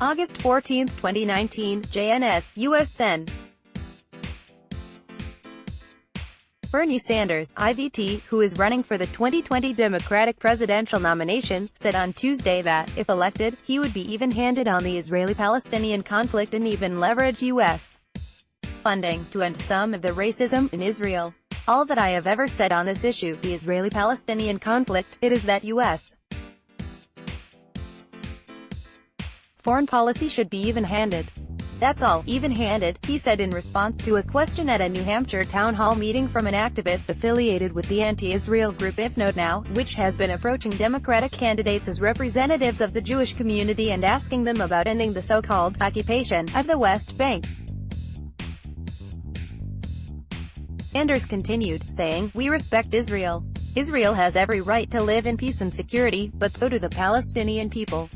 August 14, 2019, JNS, USN. Bernie Sanders, IVT, who is running for the 2020 Democratic presidential nomination, said on Tuesday that, if elected, he would be even-handed on the Israeli-Palestinian conflict and even leverage U.S. funding to end some of the racism in Israel. All that I have ever said on this issue, the Israeli-Palestinian conflict, it is that U.S. foreign policy should be even-handed. That's all, even-handed, he said in response to a question at a New Hampshire town hall meeting from an activist affiliated with the anti-Israel group If Not Now, which has been approaching Democratic candidates as representatives of the Jewish community and asking them about ending the so-called occupation of the West Bank. Sanders continued, saying, "We respect Israel. Israel has every right to live in peace and security, but so do the Palestinian people.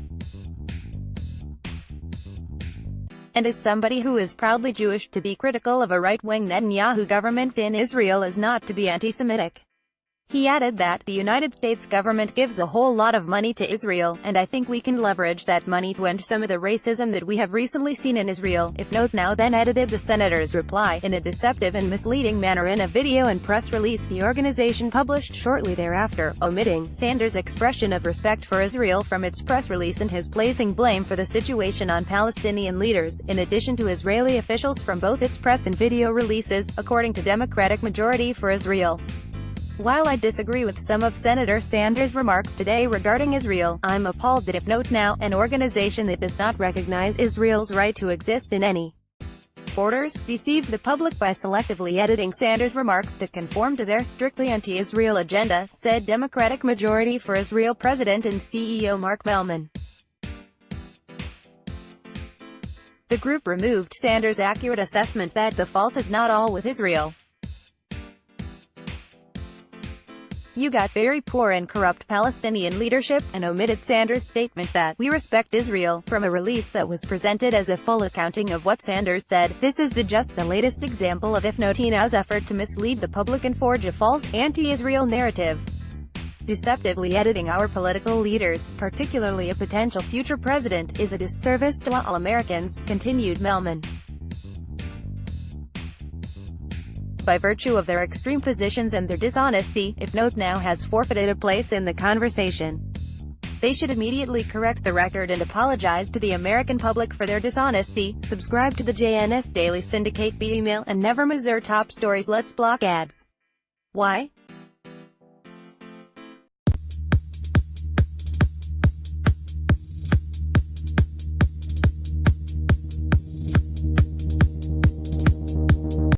And as somebody who is proudly Jewish, to be critical of a right-wing Netanyahu government in Israel is not to be anti-Semitic." He added that, "The United States government gives a whole lot of money to Israel, and I think we can leverage that money to end some of the racism that we have recently seen in Israel." If Not Now then edited the senator's reply, in a deceptive and misleading manner in a video and press release the organization published shortly thereafter, omitting Sanders' expression of respect for Israel from its press release and his placing blame for the situation on Palestinian leaders, in addition to Israeli officials from both its press and video releases, according to Democratic Majority for Israel. "While I disagree with some of Senator Sanders' remarks today regarding Israel, I'm appalled that If Not Now, an organization that does not recognize Israel's right to exist in any borders, deceived the public by selectively editing Sanders' remarks to conform to their strictly anti-Israel agenda," said Democratic Majority for Israel President and CEO Mark Mellman. The group removed Sanders' accurate assessment that the fault is not all with Israel. "You got very poor and corrupt Palestinian leadership," and omitted Sanders' statement that, "We respect Israel," from a release that was presented as a full accounting of what Sanders said. This is just the latest example of If Not Now's effort to mislead the public and forge a false, anti-Israel narrative. Deceptively editing our political leaders, particularly a potential future president, is a disservice to all Americans," continued Mellman. "By virtue of their extreme positions and their dishonesty, If Not Now has forfeited a place in the conversation. They should immediately correct the record and apologize to the American public for their dishonesty." Subscribe to the JNS Daily Syndicate by email and never miss our top stories. Let's block ads. Why?